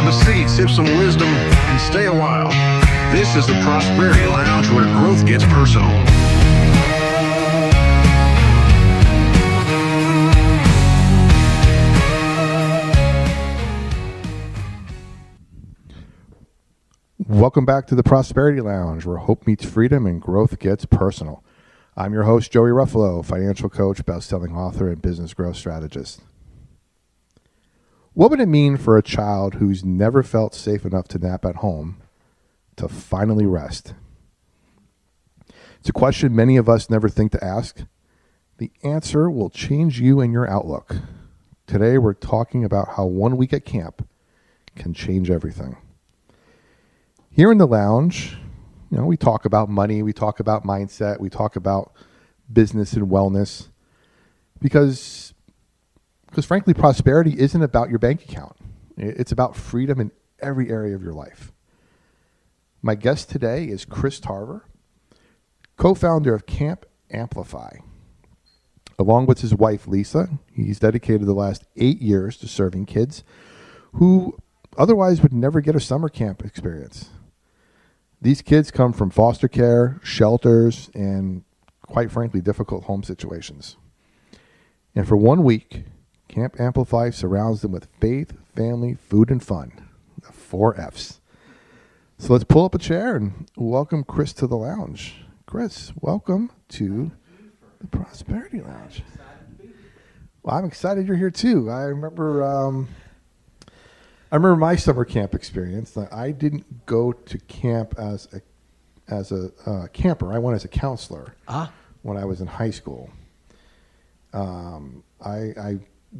Grab a seat, sip some wisdom, and stay a while. This is the Prosperity Lounge, where growth gets personal. Welcome back to the Prosperity Lounge, where hope meets freedom and growth gets personal. I'm your host, Joey Ruffalo, financial coach, best-selling author, and business growth strategist. What would it mean for a child who's never felt safe enough to nap at home to finally rest? It's a question many of us never think to ask. The answer will change you and your outlook. Today, we're talking about how 1 week at camp can change everything. Here in the lounge, we talk about money, we talk about mindset, we talk about business and wellness, because frankly, prosperity isn't about your bank account. It's about freedom in every area of your life. My guest today is Chris Tarver, co-founder of Camp Amplify. Along with his wife, Lisa, he's dedicated the last 8 years to serving kids who otherwise would never get a summer camp experience. These kids come from foster care, shelters, and quite frankly, difficult home situations. And for 1 week, Camp Amplify surrounds them with faith, family, food, and fun. The 4 F's. So let's pull up a chair and welcome Chris to the lounge. Chris, welcome to the Prosperity Lounge. Well, I'm excited you're here too. I remember my summer camp experience. I didn't go to camp as a camper. I went as a counselor when I was in high school. I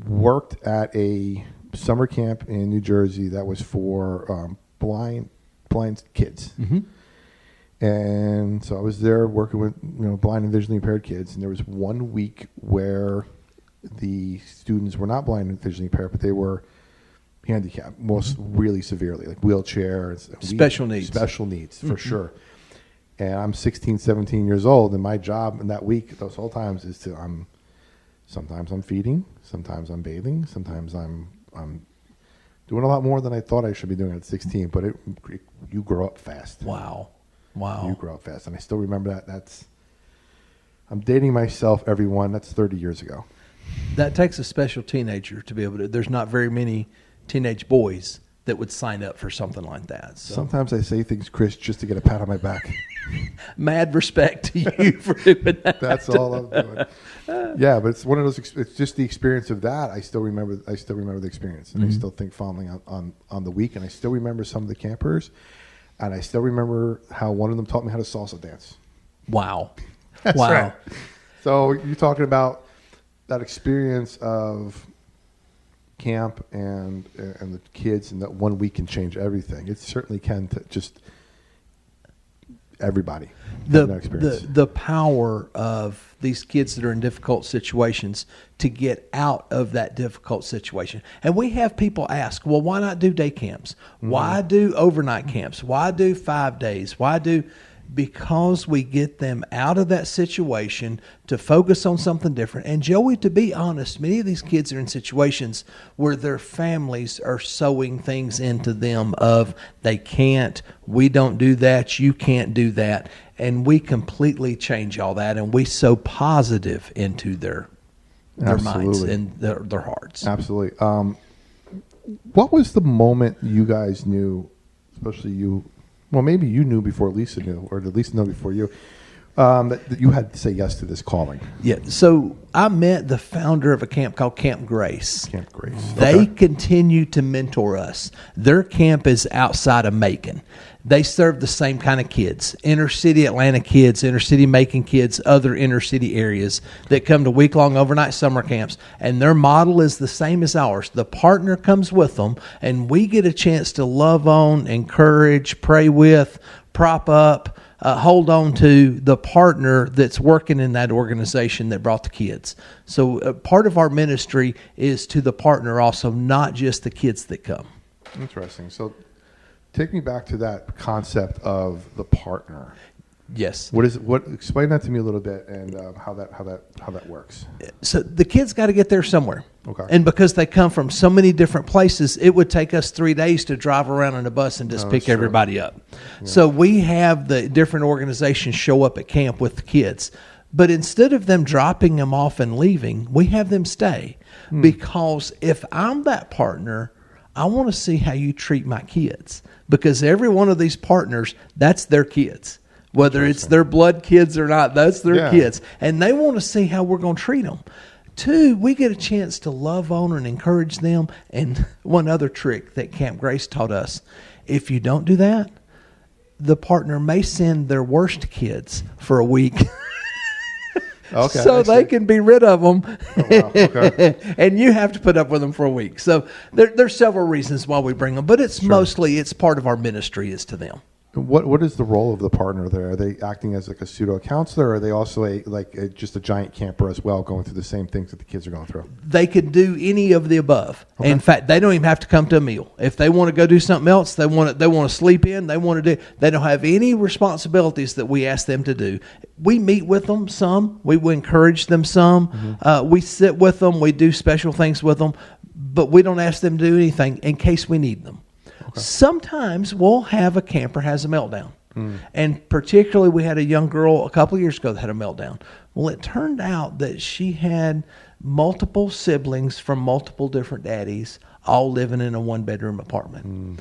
worked at a summer camp in New Jersey that was for blind kids. Mm-hmm. And so I was there working with blind and visually impaired kids. And there was 1 week where the students were not blind and visually impaired, but they were handicapped, most really severely, like wheelchairs. Special needs, for sure. And I'm 16, 17 years old, and my job in that week, those whole times, is sometimes I'm feeding, sometimes I'm bathing, sometimes I'm doing a lot more than I thought I should be doing at 16. But you grow up fast. Wow. You grow up fast, and I still remember that. I'm dating myself, everyone. That's 30 years ago. That takes a special teenager to be able to. There's not very many teenage boys that would sign up for something like that. So. Sometimes I say things, Chris, just to get a pat on my back. Mad respect to you for doing that. That's all I'm doing. Yeah, but it's one of those. It's just the experience of that. I still remember the experience, and I still think fondly on the week. And I still remember some of the campers, and I still remember how one of them taught me how to salsa dance. Wow, That's right. So you're talking about that experience of camp and the kids, and that 1 week can change everything. It certainly can to just everybody. The power of these kids that are in difficult situations to get out of that difficult situation. And we have people ask, well, why not do day camps? Mm-hmm. Why do overnight camps? Why do 5 days? Because we get them out of that situation to focus on something different. And Joey, to be honest, many of these kids are in situations where their families are sowing things into them of they can't, we don't do that, you can't do that. And we completely change all that, and we sow positive into their minds and their hearts. Absolutely. What was the moment you guys knew, especially you? Well, maybe you knew before Lisa knew, or did Lisa know before you, that you had to say yes to this calling? Yeah. So I met the founder of a camp called Camp Grace. Camp Grace. They continue to mentor us. Their camp is outside of Macon. They serve the same kind of kids, inner city Atlanta kids, inner city Macon kids, other inner city areas that come to week-long overnight summer camps. And their model is the same as ours. The partner comes with them, and we get a chance to love on, encourage, pray with, prop up, hold on to the partner that's working in that organization that brought the kids. So part of our ministry is to the partner also, not just the kids that come. Interesting. So take me back to that concept of the partner. Yes. Explain that to me a little bit, and how that works. So the kids got to get there somewhere. Okay. And because they come from so many different places, it would take us 3 days to drive around in a bus and just pick everybody up. Yeah. So we have the different organizations show up at camp with the kids. But instead of them dropping them off and leaving, we have them stay. Because if I'm that partner, I want to see how you treat my kids. Because every one of these partners, that's their kids. Whether it's their blood kids or not, that's their kids. And they want to see how we're going to treat them. 2, we get a chance to love on and encourage them. And one other trick that Camp Grace taught us, if you don't do that, the partner may send their worst kids for a week. Okay, so they can be rid of them. Oh, wow. Okay. And you have to put up with them for a week. So there's several reasons why we bring them, but it's mostly it's part of our ministry is to them. What is the role of the partner there? Are they acting as like a pseudo counselor, or are they also just a giant camper as well, going through the same things that the kids are going through? They could do any of the above. Okay. In fact, they don't even have to come to a meal. If they want to go do something else, they want to sleep in. They don't have any responsibilities that we ask them to do. We meet with them some. We encourage them some. We sit with them. We do special things with them, but we don't ask them to do anything in case we need them. Okay. Sometimes we'll have a camper has a meltdown. And particularly we had a young girl a couple of years ago that had a meltdown. Well, it turned out that she had multiple siblings from multiple different daddies all living in a one-bedroom apartment.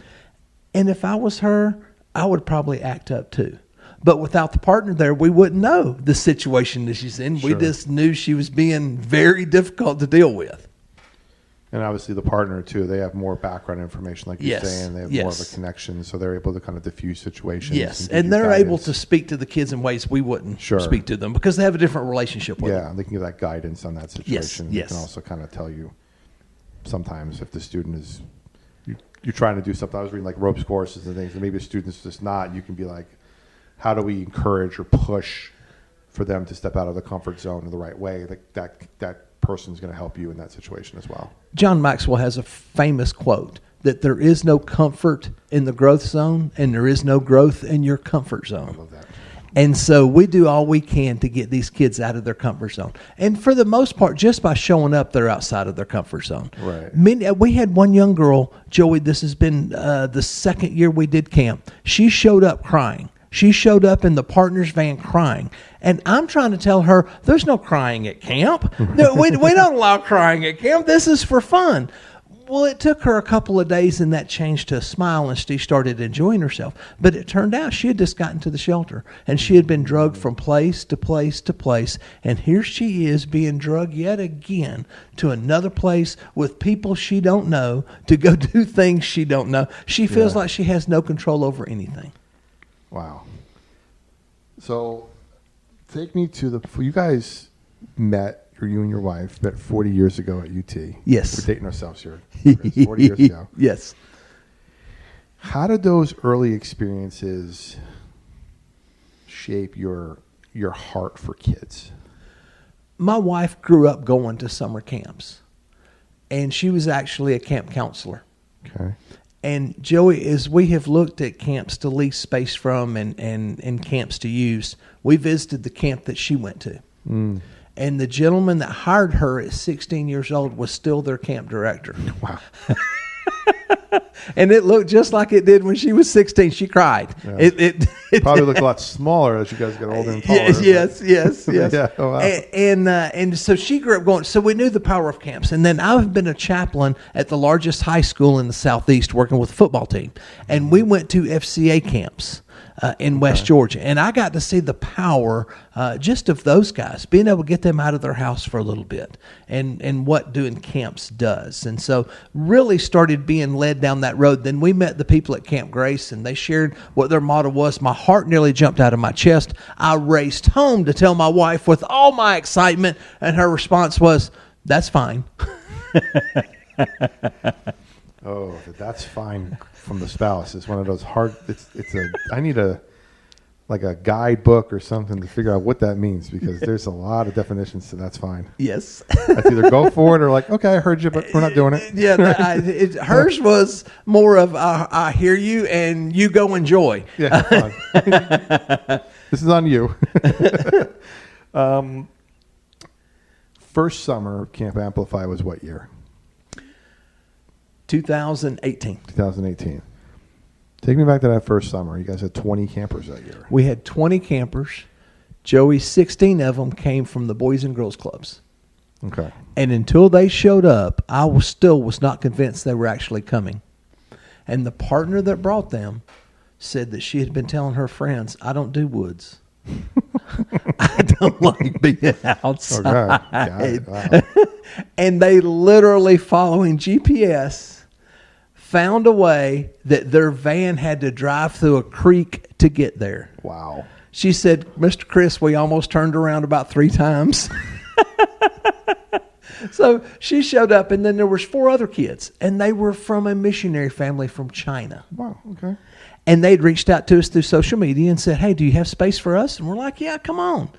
And if I was her, I would probably act up too. But without the partner there, we wouldn't know the situation that she's in. We just knew she was being very difficult to deal with. And obviously the partner, too, they have more background information, like you're saying. They have more of a connection, so they're able to kind of diffuse situations. Yes, and they're able to speak to the kids in ways we wouldn't speak to them because they have a different relationship with them. Yeah, they can give that guidance on that situation. Yes. They can also kind of tell you sometimes if the student is, you're trying to do something. I was reading like ropes courses and things, and maybe a student's just not. You can be like, how do we encourage or push for them to step out of the comfort zone in the right way? Like that person's going to help you in that situation as well. John Maxwell has a famous quote that there is no comfort in the growth zone and there is no growth in your comfort zone. I love that. And so we do all we can to get these kids out of their comfort zone. And for the most part, just by showing up, they're outside of their comfort zone. Right. We had one young girl, Joey, this has been the second year we did camp. She showed up crying. She showed up in the partner's van crying. And I'm trying to tell her, there's no crying at camp. No, we don't allow crying at camp. This is for fun. Well, it took her a couple of days, and that changed to a smile, and she started enjoying herself. But it turned out she had just gotten to the shelter, and she had been drugged from place to place to place. And here she is being drugged yet again to another place with people she don't know to go do things she don't know. She feels like she has no control over anything. Wow. So take me to you guys met, or you and your wife met 40 years ago at UT. Yes. We're dating ourselves here. 40 years ago. Yes. How did those early experiences shape your heart for kids? My wife grew up going to summer camps, and she was actually a camp counselor. Okay. And Joey, as we have looked at camps to lease space from and camps to use, we visited the camp that she went to. And the gentleman that hired her at 16 years old was still their camp director. Wow. And it looked just like it did when she was 16. She cried. Yeah. It probably looked a lot smaller as you guys got older and taller. Yes. Yeah. Oh, wow. And so she grew up going. So we knew the power of camps. And then I've been a chaplain at the largest high school in the Southeast, working with a football team. And we went to FCA camps in West Georgia, and I got to see the power just of those guys, being able to get them out of their house for a little bit, and what doing camps does. And so really started being led down that road. Then we met the people at Camp Grace, and they shared what their motto was. My heart nearly jumped out of my chest. I raced home to tell my wife with all my excitement, and her response was, "That's fine." Oh, that's fine from the spouse. It's one of those hard. I need a guidebook or something to figure out what that means, because there's a lot of definitions to that's fine. Yes. That's either go for it or like, okay, I heard you, but we're not doing it. Yeah, hers was more of I hear you and you go enjoy. Yeah, fine. This is on you. First summer Camp Amplify was what year? 2018. 2018. Take me back to that first summer. You guys had 20 campers that year. We had 20 campers. Joey, 16 of them came from the Boys and Girls Clubs. Okay. And until they showed up, I was not convinced they were actually coming. And the partner that brought them said that she had been telling her friends, I don't do woods. I don't like being outside. Okay. Wow. And they literally, following GPS, found a way that their van had to drive through a creek to get there. Wow. She said, Mr. Chris, we almost turned around about 3 times. So she showed up, and then there was 4 other kids, and they were from a missionary family from China. Wow. Okay. And they'd reached out to us through social media and said, hey, do you have space for us? And we're like, yeah, come on.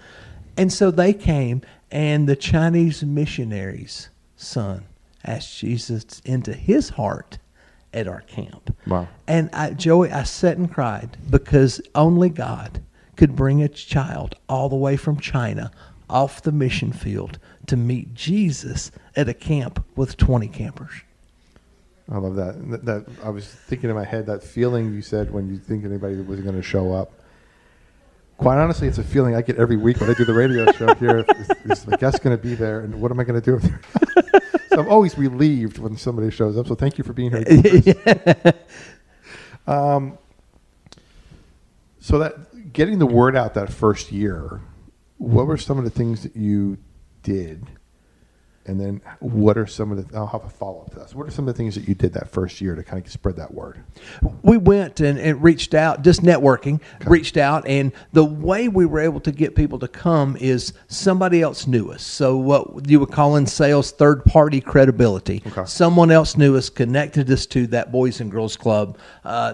And so they came, and the Chinese missionary's son asked Jesus into his heart at our camp. Wow. And Joey, I sat and cried because only God could bring a child all the way from China off the mission field to meet Jesus at a camp with 20 campers. I love that. That I was thinking in my head, that feeling you said when you think anybody was going to show up. Quite honestly, it's a feeling I get every week when I do the radio show here. Is the guest going to be there, and what am I going to do with her? So I'm always relieved when somebody shows up. So thank you for being here. So that getting the word out that first year, what were some of the things that you did? And then what are some of the, I'll have a follow-up to that. So what are some of the things that you did that first year to kind of spread that word? We went and reached out, just networking, reached out, and the way we were able to get people to come is somebody else knew us. So what you would call in sales third-party credibility. Okay. Someone else knew us, connected us to that Boys and Girls Club.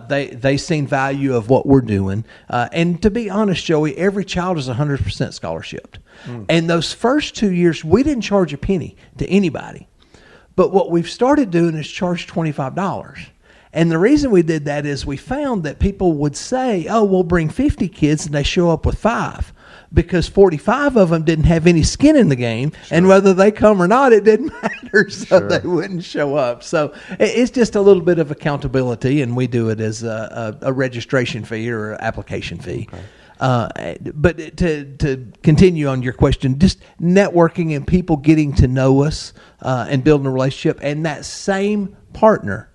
They seen value of what we're doing. And to be honest, Joey, every child is 100% scholarshiped. And those first 2 years, we didn't charge a penny to anybody. But what we've started doing is charge $25. And the reason we did that is we found that people would say, oh, we'll bring 50 kids, and they show up with 5. Because 45 of them didn't have any skin in the game, sure. And whether they come or not, it didn't matter, so they wouldn't show up. So it's just a little bit of accountability, and we do it as a registration fee or application fee. Okay. But to continue on your question, just networking and people getting to know us and building a relationship. And that same partner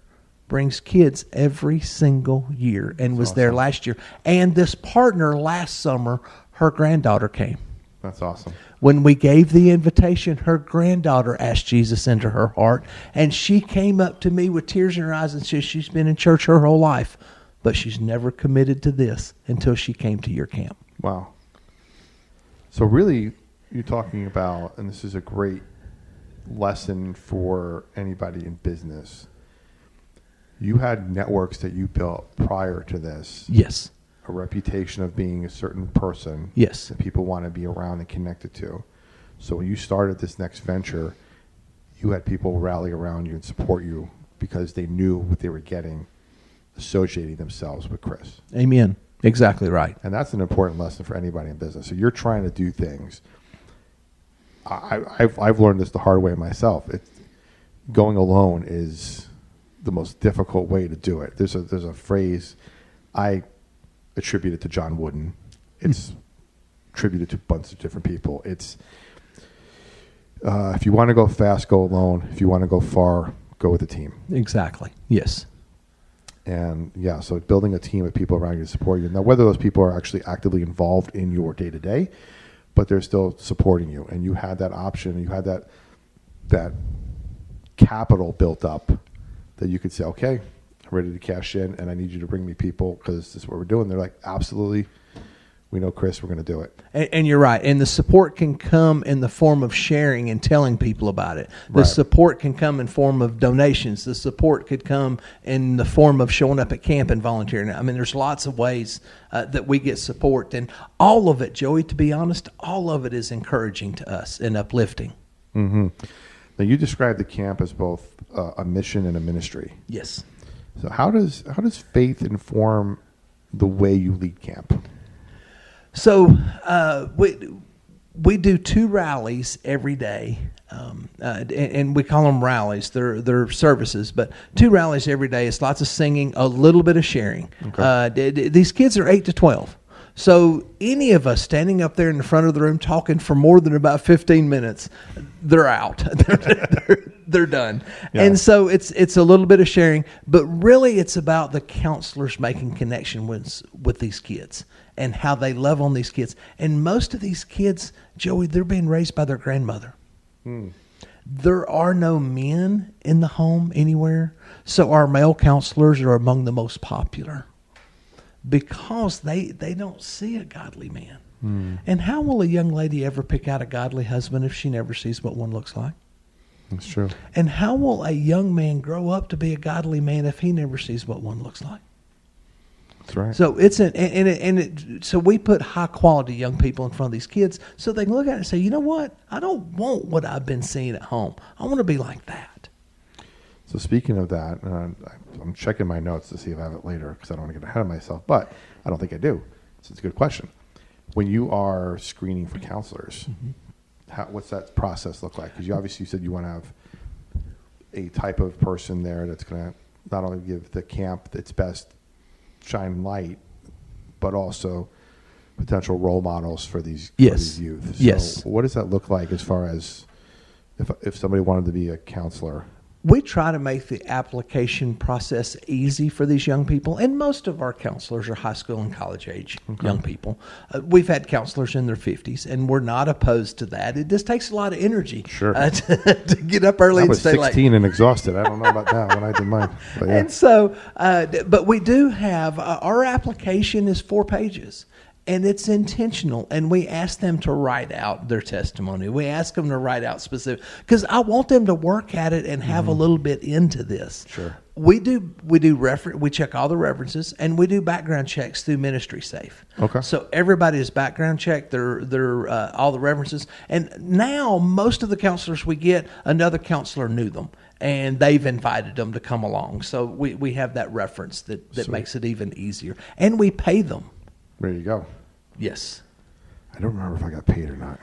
brings kids every single year and was there last year. And this partner last summer, her granddaughter came. That's awesome. When we gave the invitation, her granddaughter asked Jesus into her heart. And she came up to me with tears in her eyes and said she's been in church her whole life, but she's never committed to this until she came to your camp. Wow. So really, you're talking about, and this is a great lesson for anybody in business, you had networks that you built prior to this. Yes. A reputation of being a certain person. Yes. That people want to be around and connected to. So when you started this next venture, you had people rally around you and support you because they knew what they were getting, associating themselves with Chris. Amen. Exactly right. And that's an important lesson for anybody in business. So you're trying to do things. I've learned this the hard way myself. Going alone is the most difficult way to do it. There's a phrase I attribute it to John Wooden. It's attributed to a bunch of different people. It's if you want to go fast, go alone. If you want to go far, go with a team. Exactly. Yes. And yeah, so building a team of people around you to support you. Now, whether those people are actually actively involved in your day to day, but they're still supporting you, and you had that option, you had that capital built up that you could say, okay, I'm ready to cash in, and I need you to bring me people because this is what we're doing. They're like, absolutely. We know Chris, we're going to do it. And you're right. And the support can come in the form of sharing and telling people about it. The Right. support can come in form of donations. The support could come in the form of showing up at camp and volunteering. I mean, there's lots of ways that we get support. And all of it, Joey, to be honest, all of it is encouraging to us and uplifting. Mm-hmm. Now, you described the camp as both a mission and a ministry. Yes. So how does faith inform the way you lead camp? So we do 2 rallies every day and we call them rallies. They're services, but 2 rallies every day. It's lots of singing, a little bit of sharing. Okay. These kids are 8 to 12. So any of us standing up there in the front of the room talking for more than about 15 minutes, they're out. They're done. Yeah. And so it's a little bit of sharing, but really it's about the counselors making connection with these kids and how they love on these kids. And most of these kids, Joey, they're being raised by their grandmother. There are no men in the home anywhere, so our male counselors are among the most popular because they don't see a godly man. And how will a young lady ever pick out a godly husband if she never sees what one looks like? That's true. And how will a young man grow up to be a godly man if he never sees what one looks like? That's right. So so we put high quality young people in front of these kids so they can look at it and say, you know what? I don't want what I've been seeing at home. I want to be like that. So speaking of that, I'm checking my notes to see if I have it later because I don't want to get ahead of myself, but I don't think I do. So it's a good question. When you are screening for counselors, what's that process look like? Because you obviously said you want to have a type of person there that's going to not only give the camp its best shine light, but also potential role models for these youth. So what does that look like as far as if somebody wanted to be a counselor? We try to make the application process easy for these young people, and most of our counselors are high school and college age young people. We've had counselors in their 50s, and we're not opposed to that. It just takes a lot of energy to get up early and stay late. I was 16 and exhausted. I don't know about that when I did mine. But yeah. And so, but we do have, our application is 4 pages. And it's intentional, and we ask them to write out their testimony. We ask them to write out specific, because I want them to work at it and have a little bit into this. Sure. We check all the references, and we do background checks through Ministry Safe. Okay. So everybody is background checked. They're all the references, and now most of the counselors we get, another counselor knew them, and they've invited them to come along. So we have that reference that makes it even easier, and we pay them. There you go. Yes. I don't remember if I got paid or not.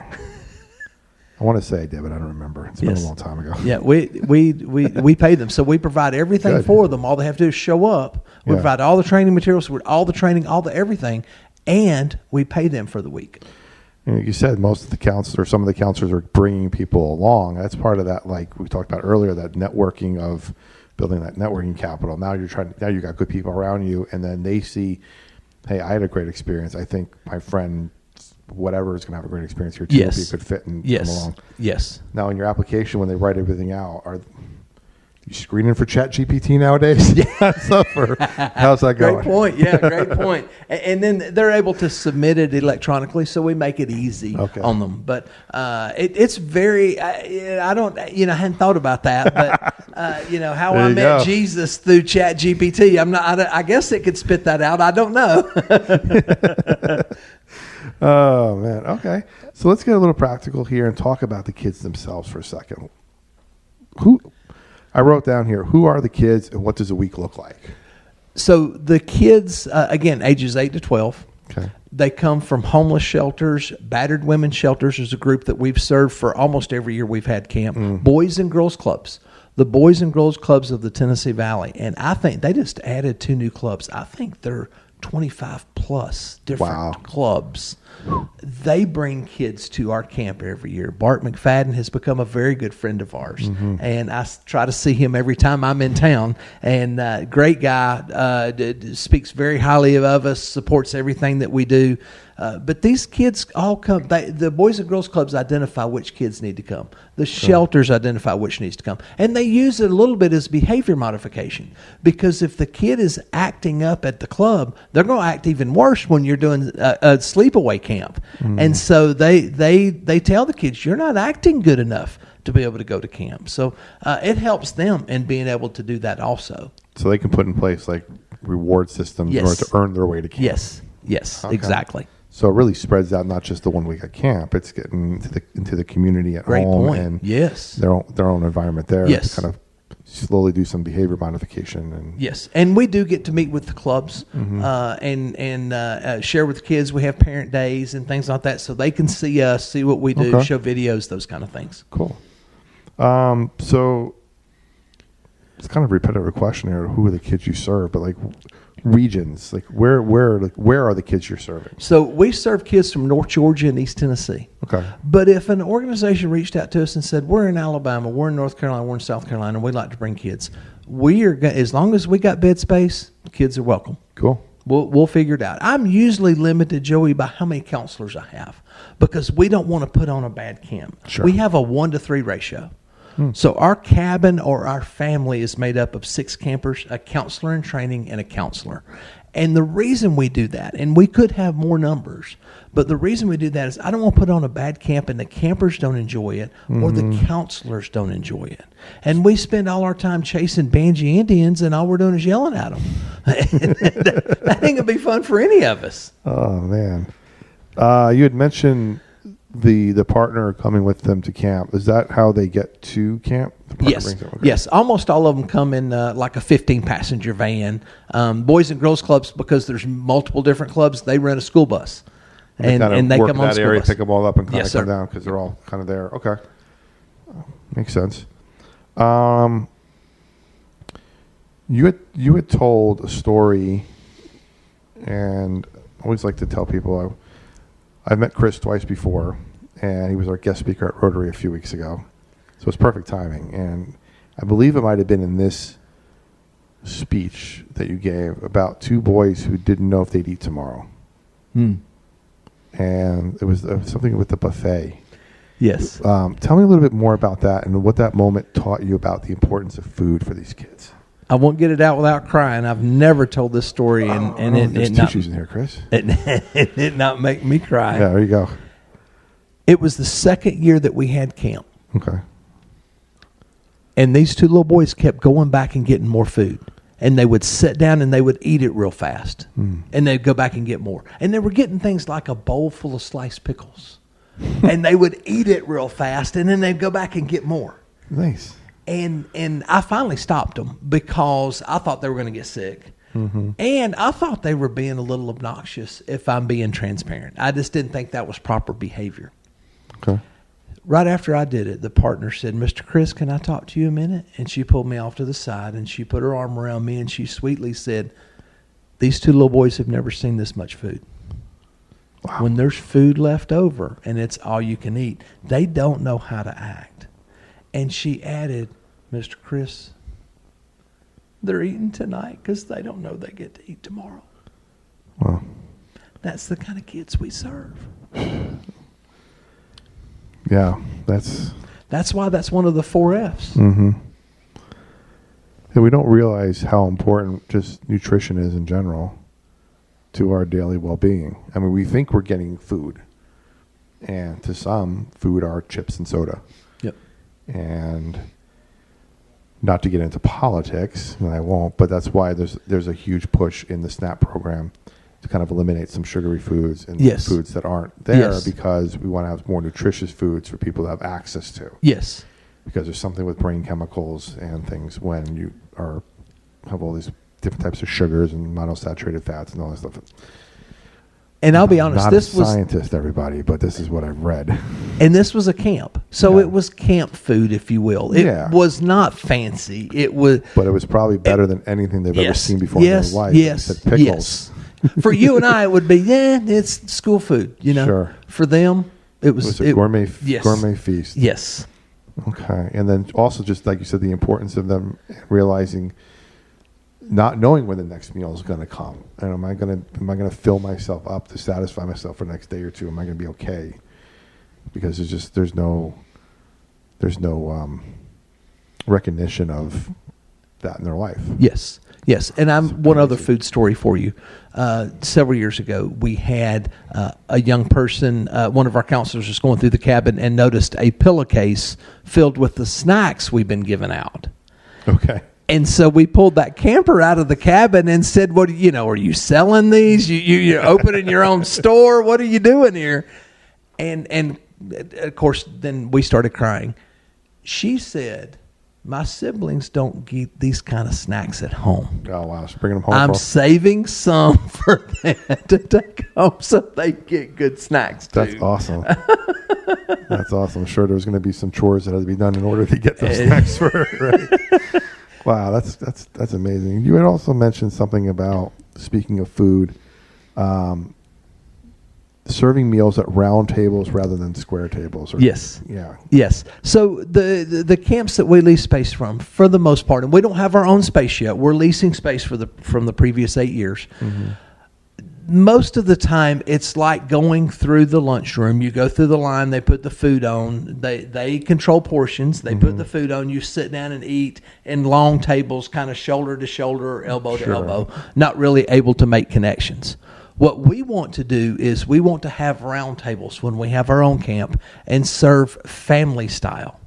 I want to say I did, but I don't remember. It's been a long time ago. Yeah, we pay them. So we provide everything for them. All they have to do is show up. We provide all the training materials, all the training, all the everything, and we pay them for the week. And like you said, most of the counselors, some of the counselors are bringing people along. That's part of that, like we talked about earlier, that networking of building that networking capital. Now you got good people around you, and then they see, hey, I had a great experience. I think my friend, whatever, is going to have a great experience here too. Yes. If you could fit and come along. Yes. Now, in your application, when they write everything out, are you screening for ChatGPT nowadays? Yeah. How's that going? Great point. Yeah, great point. And then they're able to submit it electronically, so we make it easy on them. But it's very. I hadn't thought about that, but how I met Jesus through ChatGPT. I guess it could spit that out. I don't know. Oh man. Okay. So let's get a little practical here and talk about the kids themselves for a second. I wrote down here, who are the kids and what does a week look like? So the kids, again, ages 8 to 12. Okay. They come from homeless shelters, battered women's shelters is a group that we've served for almost every year we've had camp. Boys and girls clubs. The Boys and Girls Clubs of the Tennessee Valley. And I think they just added 2 new clubs. I think they're 25 plus different clubs. They bring kids to our camp every year. Bart McFadden has become a very good friend of ours, and I try to see him every time I'm in town. And great guy, speaks very highly of us, supports everything that we do. But these kids all come. The Boys and Girls Clubs identify which kids need to come. The shelters identify which needs to come. And they use it a little bit as behavior modification. Because if the kid is acting up at the club, they're going to act even worse when you're doing a sleepaway camp. And so they tell the kids, you're not acting good enough to be able to go to camp. So it helps them in being able to do that also. So they can put in place like reward systems in order to earn their way to camp. Yes, exactly. So it really spreads out, not just the 1 week at camp. It's getting into the community at home and their own environment there. Yes. To kind of slowly do some behavior modification. And we do get to meet with the clubs and share with the kids. We have parent days and things like that, so they can see us, see what we do, show videos, those kind of things. Cool. So it's kind of a repetitive question here. Who are the kids you serve? But like regions, like where are the kids you're serving? So we serve kids from North Georgia and East Tennessee. Okay. But if an organization reached out to us and said, we're in Alabama, we're in North Carolina, we're in South Carolina, we'd like to bring kids, as long as we got bed space, kids are welcome. Cool. We'll figure it out. I'm usually limited, Joey, by how many counselors I have because we don't want to put on a bad camp. Sure. We have a 1-to-3 ratio. So our cabin or our family is made up of 6 campers, a counselor in training, and a counselor. And the reason we do that, and we could have more numbers, but the reason we do that is I don't want to put on a bad camp and the campers don't enjoy it or the counselors don't enjoy it. And we spend all our time chasing Banji Indians and all we're doing is yelling at them. That ain't going to be fun for any of us. Oh, man. You had mentioned the partner coming with them to camp. Is that how they get to camp? Yes. Okay. Yes. Almost all of them come in like a 15-passenger van. Boys and Girls Clubs, because there's multiple different clubs, they rent a school bus. And they work come in on that school area, bus. pick them all up and kind Yes, of come sir. down because they're all kind of there. Okay. Makes sense. You had told a story, and I always like to tell people I've met Chris twice before, and he was our guest speaker at Rotary a few weeks ago. So it's perfect timing. And I believe it might have been in this speech that you gave about 2 boys who didn't know if they'd eat tomorrow. And it was something with the buffet. Yes. Tell me a little bit more about that and what that moment taught you about the importance of food for these kids. I won't get it out without crying. I've never told this story, There's tissues in here, Chris. It did not make me cry. Yeah, there you go. It was the second year that we had camp. Okay. And these 2 little boys kept going back and getting more food. And they would sit down and they would eat it real fast. And they'd go back and get more. And they were getting things like a bowl full of sliced pickles. And they would eat it real fast and then they'd go back and get more. Nice. And I finally stopped them because I thought they were going to get sick. And I thought they were being a little obnoxious, if I'm being transparent. I just didn't think that was proper behavior. Okay. Right after I did it, the partner said, Mr. Chris, can I talk to you a minute? And she pulled me off to the side and she put her arm around me and she sweetly said, these 2 little boys have never seen this much food. Wow. When there's food left over and it's all you can eat, they don't know how to act. And she added, Mr. Chris, they're eating tonight because they don't know they get to eat tomorrow. Wow. That's the kind of kids we serve. Yeah, That's why that's one of the 4 F's. and we don't realize how important just nutrition is in general to our daily well-being. I mean, we think we're getting food, and to some, food are chips and soda. Yep. And not to get into politics, and I won't, but that's why there's a huge push in the SNAP program to kind of eliminate some sugary foods and Yes. foods that aren't there Yes. because we want to have more nutritious foods for people to have access to. Yes. Because there's something with brain chemicals and things when you have all these different types of sugars and monounsaturated fats and all that stuff. And I'll be honest, Not this a was scientist, everybody, but this is what I've read. And this was a camp. So Yeah. it was camp food, if you will. It Yeah. was not fancy. It was But it was probably better than anything they've ever yes, seen before yes, in their life. yes, You said pickles. yes. For you and I, it would be, it's school food, you know. Sure. For them, it was, It was a gourmet feast. Yes. Okay. And then also just like you said, the importance of them realizing not knowing when the next meal is going to come. And am I going to fill myself up to satisfy myself for the next day or two? Am I going to be okay? Because there's no recognition of that in their life. Yes. Yes. And one other food story for you. Several years ago, we had a young person, one of our counselors was going through the cabin and noticed a pillowcase filled with the snacks we've been giving out. Okay. And so we pulled that camper out of the cabin and said, "What are you selling these? You're opening your own store? What are you doing here?" And of course, then we started crying. She said, my siblings don't get these kind of snacks at home. Oh, wow. So bringing them home. I'm saving some for them to take home so they get good snacks too. That's awesome. That's awesome. I'm sure there's going to be some chores that have to be done in order to get those snacks for her, right? Wow, that's amazing. You had also mentioned something about, speaking of food, serving meals at round tables rather than square tables. Yes. Yeah. Yes. So the camps that we lease space from, for the most part, and we don't have our own space yet. We're leasing space from the previous 8 years. Mm-hmm. Most of the time, it's like going through the lunchroom. You go through the line. They put the food on. They control portions. They put the food on. You sit down and eat in long tables, kind of shoulder to shoulder, or elbow to elbow, not really able to make connections. What we want to do is we want to have round tables when we have our own camp and serve family style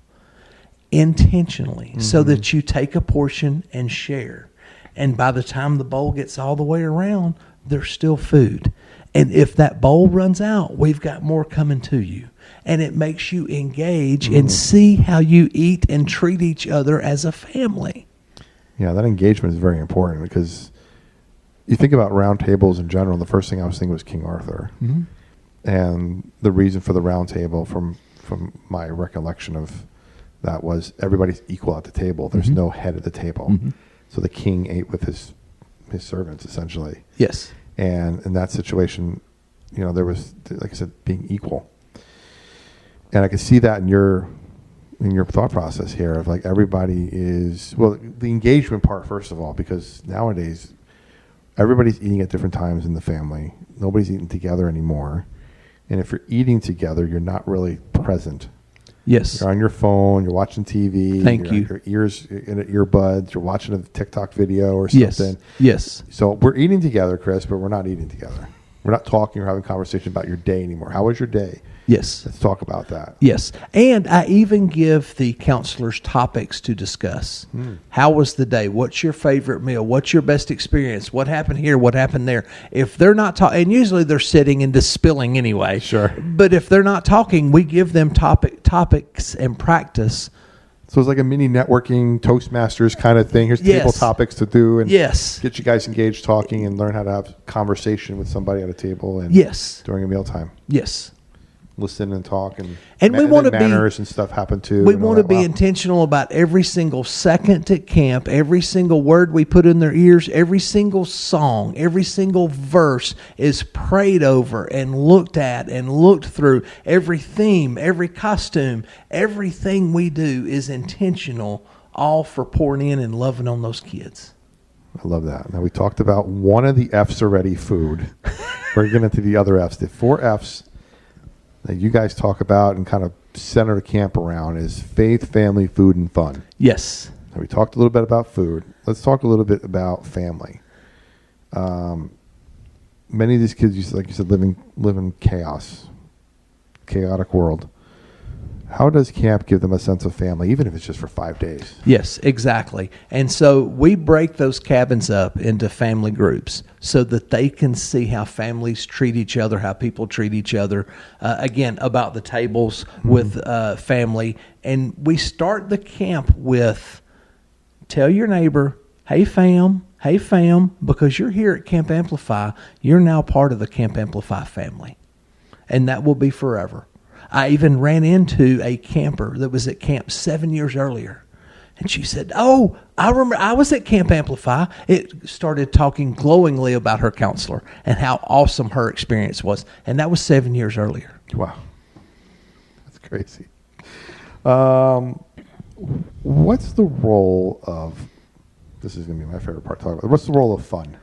intentionally so that you take a portion and share. And by the time the bowl gets all the way around, there's still food. And if that bowl runs out, we've got more coming to you. And it makes you engage and see how you eat and treat each other as a family. Yeah, that engagement is very important because you think about round tables in general. The first thing I was thinking was King Arthur. Mm-hmm. And the reason for the round table from my recollection of that was everybody's equal at the table. There's no head at the table. Mm-hmm. So the king ate with his servants, essentially. Yes. And in that situation, there was, like I said, being equal. And I could see that in your thought process here of like everybody is, well, the engagement part, first of all, because nowadays everybody's eating at different times in the family. Nobody's eating together anymore. And if you're eating together, you're not really present. Yes. You're on your phone, you're watching TV. Thank you. Your ears in earbuds, you're watching a TikTok video or something. Yes. So we're eating together, Chris, but we're not eating together. We're not talking or having a conversation about your day anymore. How was your day? Yes. Let's talk about that. Yes. And I even give the counselors topics to discuss. How was the day? What's your favorite meal? What's your best experience? What happened here? What happened there? If they're not talking, and usually they're sitting and just spilling anyway. Sure. But if they're not talking, we give them topics and practice. So it's like a mini networking Toastmasters kind of thing. Here's table topics to do and get you guys engaged talking and learn how to have conversation with somebody at a table and during a mealtime. Yes. Listen and talk and we want to be manners and stuff happen too. We want to be intentional about every single second at camp, every single word we put in their ears, every single song, every single verse is prayed over and looked at and looked through. Every theme, every costume, everything we do is intentional, all for pouring in and loving on those kids. I love that. Now we talked about one of the F's already, food. We're getting into the other F's. The 4 F's that you guys talk about and kind of center the camp around is faith, family, food, and fun. Yes. So we talked a little bit about food. Let's talk a little bit about family. Many of these kids, like you said, live in chaotic world. How does camp give them a sense of family, even if it's just for 5 days? Yes, exactly. And so we break those cabins up into family groups so that they can see how families treat each other, how people treat each other. Again, about the tables with family. And we start the camp with, tell your neighbor, hey fam, because you're here at Camp Amplify, you're now part of the Camp Amplify family. And that will be forever. I even ran into a camper that was at camp 7 years earlier. And she said, oh, I remember I was at Camp Amplify. It started talking glowingly about her counselor and how awesome her experience was. And that was 7 years earlier. Wow. That's crazy. What's the role of, this is going to be my favorite part to talk about. What's the role of fun?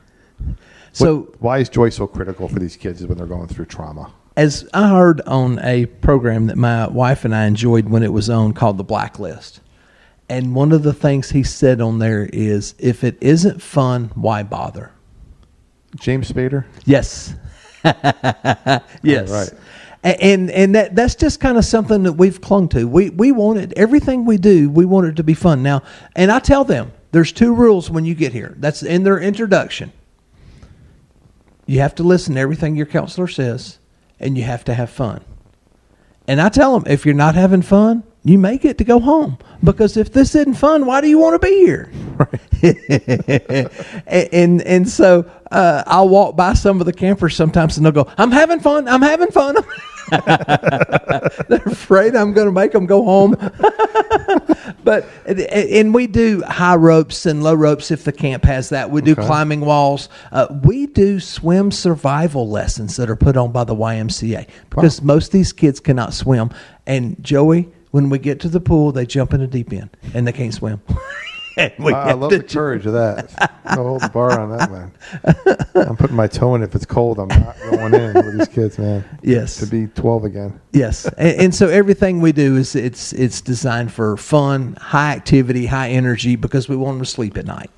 Why is joy so critical for these kids when they're going through trauma? As I heard on a program that my wife and I enjoyed when it was on called The Blacklist. And one of the things he said on there is, if it isn't fun, why bother? James Spader? Yes. Yes. All right. And that's just kind of something that we've clung to. We want it, everything we do, we want it to be fun. Now, and I tell them, there's 2 rules when you get here. That's in their introduction. You have to listen to everything your counselor says. And you have to have fun. And I tell them, if you're not having fun, you may get to go home, because if this isn't fun, why do you want to be here? Right. and so I'll walk by some of the campers sometimes, and they'll go, I'm having fun. They're afraid I'm going to make them go home. And we do high ropes and low ropes if the camp has that. We do climbing walls. We do swim survival lessons that are put on by the YMCA, because most of these kids cannot swim. And Joey, when we get to the pool, they jump in the deep end and they can't swim. I love the courage of that. I'll hold the bar on that, man. I'm putting my toe in if it's cold. I'm not going in with these kids, man. Yes. To be 12 again. Yes. And so everything we do is it's designed for fun, high activity, high energy, because we want them to sleep at night.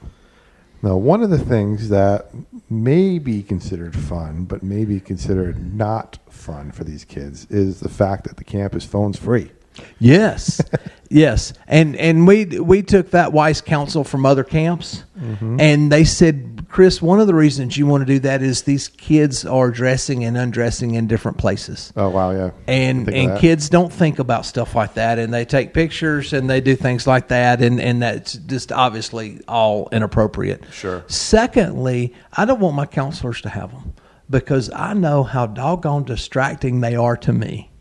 Now, one of the things that may be considered fun, but may be considered not fun for these kids, is the fact that the camp is phones free. Yes, yes, and we took that wise counsel from other camps, and they said, Chris, one of the reasons you want to do that is these kids are dressing and undressing in different places. Oh wow, yeah, and kids don't think about stuff like that, and they take pictures and they do things like that, and that's just obviously all inappropriate. Sure. Secondly, I don't want my counselors to have them, because I know how doggone distracting they are to me.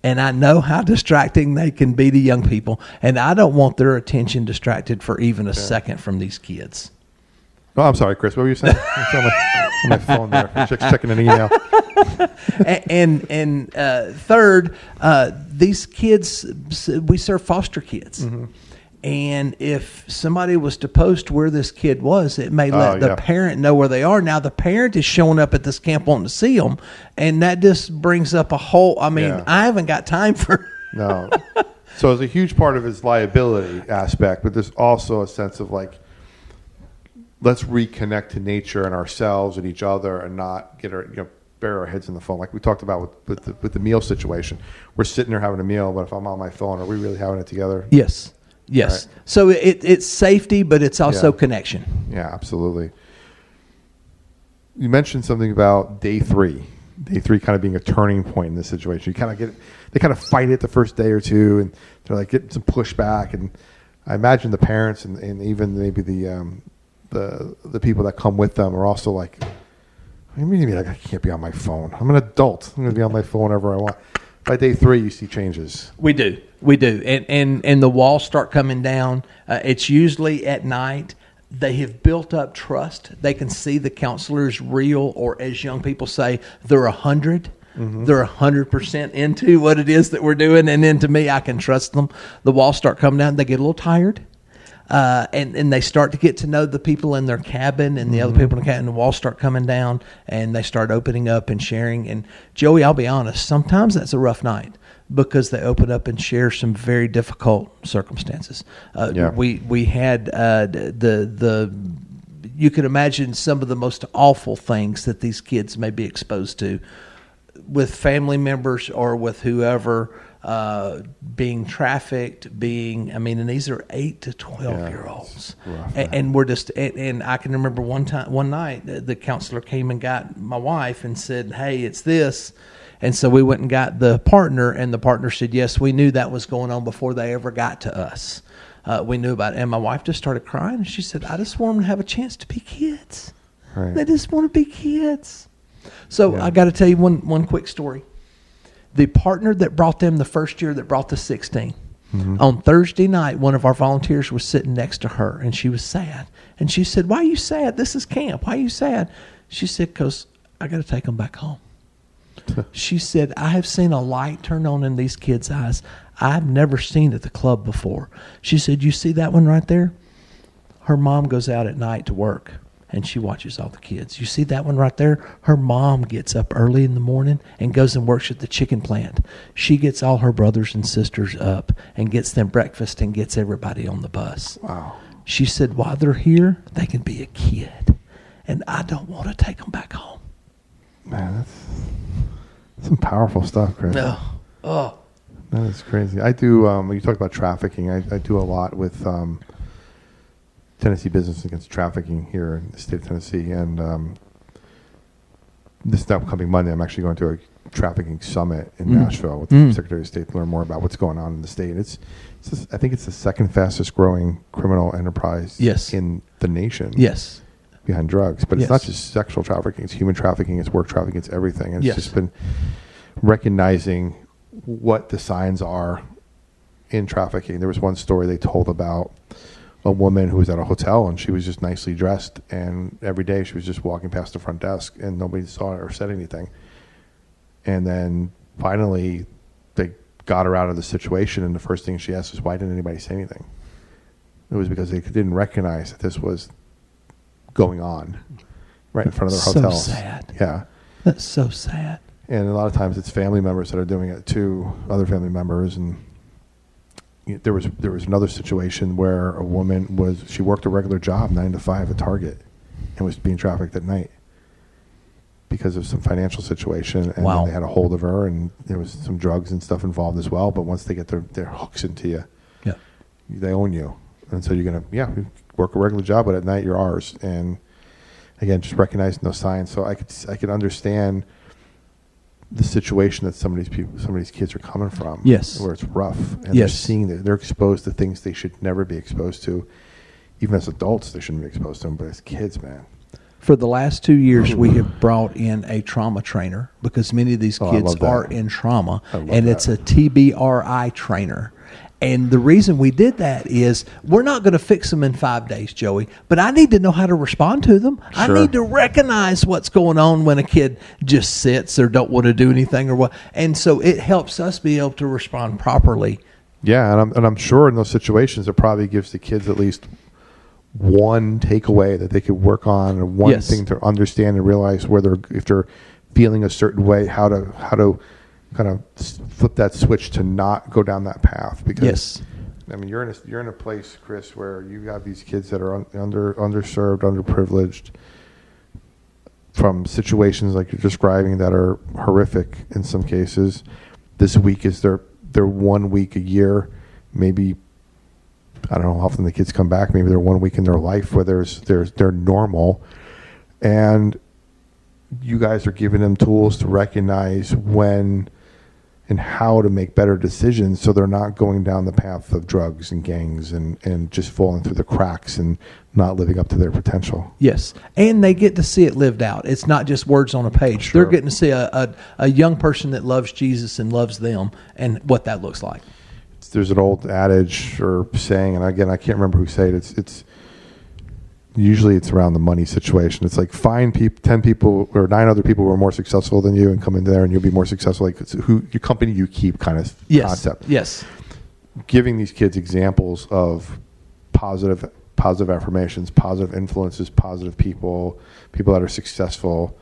And I know how distracting they can be to young people. And I don't want their attention distracted for even a second from these kids. Oh, I'm sorry, Chris. What were you saying? on my phone there. Checking an email. And third, these kids, we serve foster kids. Mm-hmm. And if somebody was to post where this kid was, it may let the parent know where they are. Now, the parent is showing up at this camp wanting to see them, and that just brings up a whole, I haven't got time for... No. So it's a huge part of his liability aspect, but there's also a sense of like, let's reconnect to nature and ourselves and each other, and not get bury our heads in the phone. Like we talked about with the meal situation. We're sitting there having a meal, but if I'm on my phone, are we really having it together? Yes. Yes. Right. So it's safety, but it's also connection. Yeah, absolutely. You mentioned something about day three. Day three kind of being a turning point in this situation. They kind of fight it the first day or two, and they're like getting some pushback. And I imagine the parents and even maybe the people that come with them are also like, I mean, I can't be on my phone. I'm an adult. I'm going to be on my phone whenever I want. By day three, you see changes. We do, and the walls start coming down. It's usually at night. They have built up trust. They can see the counselors real, or as young people say, they're 100. Mm-hmm. They're 100% into what it is that we're doing, and then to me, I can trust them. The walls start coming down. They get a little tired. And they start to get to know the people in their cabin and the other people in the cabin, and the walls start coming down, and they start opening up and sharing. And Joey, I'll be honest, sometimes that's a rough night, because they open up and share some very difficult circumstances. We had you can imagine some of the most awful things that these kids may be exposed to with family members or with whoever. Being trafficked, and these are 8 to 12-year-olds, and we're just, and I can remember one night, the counselor came and got my wife and said, "Hey, it's this," and so we went and got the partner, and the partner said, "Yes, we knew that was going on before they ever got to us. We knew about it," and my wife just started crying, and she said, "I just want them to have a chance to be kids. Right. They just want to be kids." So I got to tell you one quick story. The partner that brought them the first year, that brought the 16, on Thursday night, one of our volunteers was sitting next to her, and she was sad. And she said, "Why are you sad? This is camp. Why are you sad?" She said, "Because I got to take them back home." She said, "I have seen a light turn on in these kids' eyes I've never seen at the club before." She said, "You see that one right there? Her mom goes out at night to work, and she watches all the kids. You see that one right there? Her mom gets up early in the morning and goes and works at the chicken plant. She gets all her brothers and sisters up and gets them breakfast and gets everybody on the bus." Wow. She said, "While they're here, they can be a kid, and I don't want to take them back home." Man, that's some powerful stuff, Chris. No. Oh. That is crazy. I do, you talk about trafficking, I do a lot with Tennessee Business Against Trafficking here in the state of Tennessee, and this upcoming Monday I'm actually going to trafficking summit in Nashville with the Secretary of State to learn more about what's going on in the state. I think it's the second fastest growing criminal enterprise in the nation. Yes. Behind drugs. But it's not just sexual trafficking. It's human trafficking. It's work trafficking. It's everything. And it's just been recognizing what the signs are in trafficking. There was one story they told about a woman who was at a hotel and she was just nicely dressed, and every day she was just walking past the front desk and nobody saw her or said anything. And then finally they got her out of the situation, and the first thing she asked was, why didn't anybody say anything? It was because they didn't recognize that this was going on right in front of their hotels. So sad. Yeah. That's so sad. And a lot of times it's family members that are doing it too, other family members. And there was another situation where a woman she worked a regular job 9 to 5 at Target and was being trafficked at night because of some financial situation. And then they had a hold of her, and there was some drugs and stuff involved as well. But once they get their hooks into you, they own you. And so you're going to, work a regular job, but at night you're ours. And again, just recognizing those signs. So I could understand the situation that some of these kids are coming from. Yes. Where it's rough. And they're seeing that they're exposed to things they should never be exposed to. Even as adults, they shouldn't be exposed to them, but as kids, man. For the last 2 years, we have brought in a trauma trainer because many of these kids are in trauma, and it's a TBRI trainer. And the reason we did that is we're not going to fix them in 5 days, Joey, but I need to know how to respond to them. Sure. I need to recognize what's going on when a kid just sits or don't want to do anything or what. And so it helps us be able to respond properly. Yeah, and I'm sure in those situations it probably gives the kids at least one takeaway that they could work on, or one thing to understand and realize if they're feeling a certain way, how to kind of flip that switch to not go down that path. Because I mean, you're in a place, Chris, where you have these kids that are underserved, underprivileged, from situations like you're describing that are horrific in some cases. This week is their 1 week a year, maybe. I don't know how often the kids come back. Maybe they're 1 week in their life where they're normal, and you guys are giving them tools to recognize when and how to make better decisions so they're not going down the path of drugs and gangs and just falling through the cracks and not living up to their potential. Yes, and they get to see it lived out. It's not just words on a page. Sure. They're getting to see a young person that loves Jesus and loves them and what that looks like. There's an old adage or saying, and again, I can't remember who said it. It's usually it's around the money situation. It's like find 10 people or 9 other people who are more successful than you and come in there and you'll be more successful. Like your company you keep kind of concept. Yes. Giving these kids examples of positive affirmations, positive influences, positive people that are successful.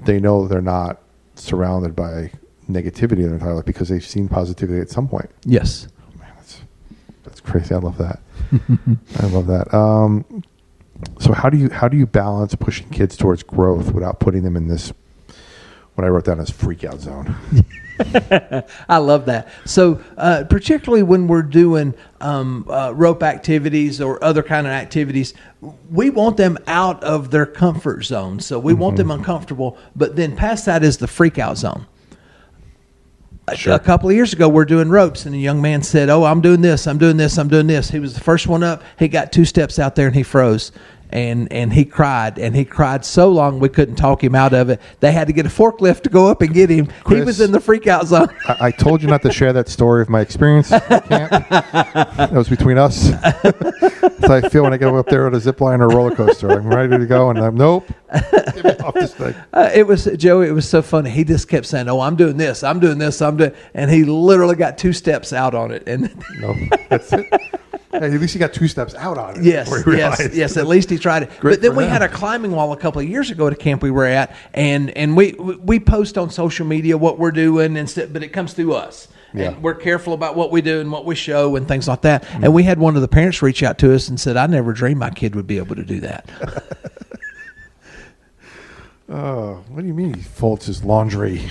They know they're not surrounded by negativity in their entire life because they've seen positivity at some point. Yes. Oh, man, that's crazy. I love that. I love that. So how do you balance pushing kids towards growth without putting them in this, what I wrote down as freak out zone? I love that. So particularly when we're doing rope activities or other kind of activities, we want them out of their comfort zone. So we want them uncomfortable, but then past that is the freak out zone. Sure. A couple of years ago, we're doing ropes, and a young man said, I'm doing this, I'm doing this, I'm doing this. He was the first one up. He got 2 steps out there, and he froze. And he cried so long we couldn't talk him out of it. They had to get a forklift to go up and get him. Chris, he was in the freak out zone. I told you not to share that story of my experience at camp. That was between us. That's how I feel when I go up there on a zip line or a roller coaster. I'm ready to go, and I'm nope. Get me off this thing. It was Joey. It was so funny. He just kept saying, I'm doing this, I'm doing this, I'm doing, and he literally got 2 steps out on it. And no, that's it. Hey, at least he got 2 steps out on it. Yes. At least he tried it. Great, but then we had a climbing wall a couple of years ago at a camp we were at, and we post on social media what we're doing, but it comes through us. Yeah. And we're careful about what we do and what we show and things like that. Mm-hmm. And we had one of the parents reach out to us and said, I never dreamed my kid would be able to do that. Oh, what do you mean he folds his laundry?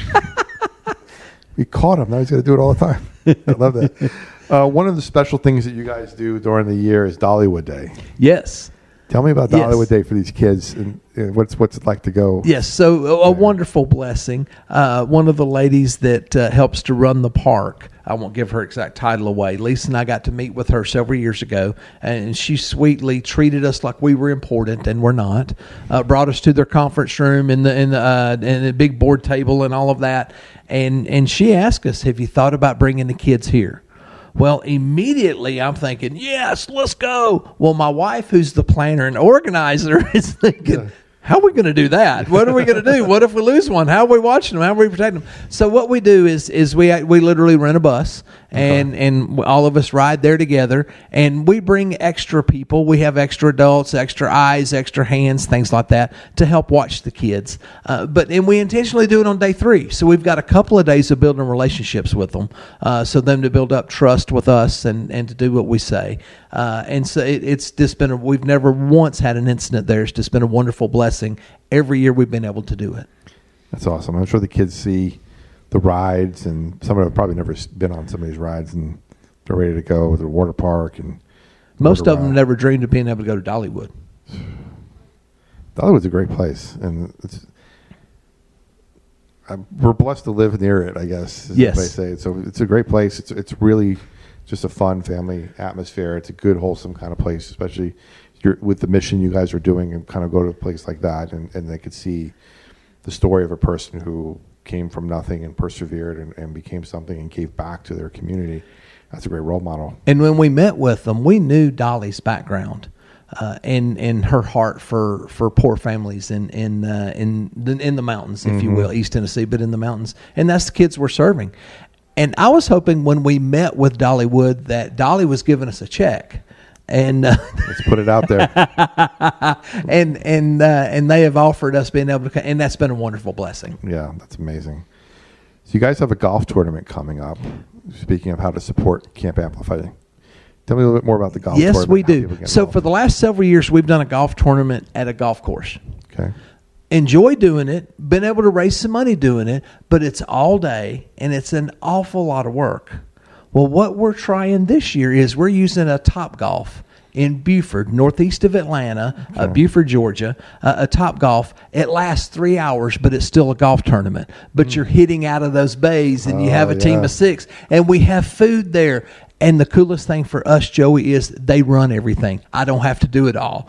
We caught him. Now he's got to do it all the time. I love that. One of the special things that you guys do during the year is Dollywood Day. Yes. Tell me about the Yes. Hollywood Day for these kids and what's it like to go. Yes, so a wonderful blessing. One of the ladies that helps to run the park, I won't give her exact title away. Lisa and I got to meet with her several years ago, and she sweetly treated us like we were important, and we're not. Brought us to their conference room in the big board table and all of that, and she asked us, "Have you thought about bringing the kids here?" Well, immediately I'm thinking, yes, let's go. Well, my wife, who's the planner and organizer, is thinking, how are we going to do that? What are we going to do? What if we lose one? How are we watching them? How are we protecting them? So what we do is we literally rent a bus, and all of us ride there together, and we bring extra people. We have extra adults, extra eyes, extra hands, things like that to help watch the kids. But we intentionally do it on day 3. So we've got a couple of days of building relationships with them, so them to build up trust with us and to do what we say. And so it's just been we've never once had an incident there. It's just been a wonderful blessing. Every year we've been able to do it. That's awesome. I'm sure the kids see the rides, and some of them have probably never been on some of these rides, and they're ready to go to the water park. And most of them never dreamed of being able to go to Dollywood. Dollywood's a great place, and we're blessed to live near it, I guess, is Yes. what they say. So it's a great place. It's really just a fun family atmosphere. It's a good, wholesome kind of place, especially with the mission you guys are doing, and kind of go to a place like that, and they could see the story of a person who came from nothing and persevered and became something and gave back to their community. That's a great role model. And when we met with them, we knew Dolly's background and her heart for poor families in the mountains, if you will, East Tennessee, but in the mountains. And that's the kids we're serving. And I was hoping when we met with Dollywood that Dolly was giving us a check. And let's put it out there. and they have offered us being able to, and that's been a wonderful blessing. Yeah, that's amazing. So you guys have a golf tournament coming up. Speaking of how to support Camp Amplify, tell me a little bit more about the golf tournament. Yes, we do. So for the last several years, we've done a golf tournament at a golf course. Okay. Enjoy doing it, been able to raise some money doing it, but it's all day and it's an awful lot of work. Well, what we're trying this year is we're using a Top Golf in Buford, northeast of Atlanta, Buford, Georgia, a Top Golf. It lasts 3 hours, but it's still a golf tournament. But you're hitting out of those bays, and you have a team of 6, and we have food there. And the coolest thing for us, Joey, is they run everything. I don't have to do it all.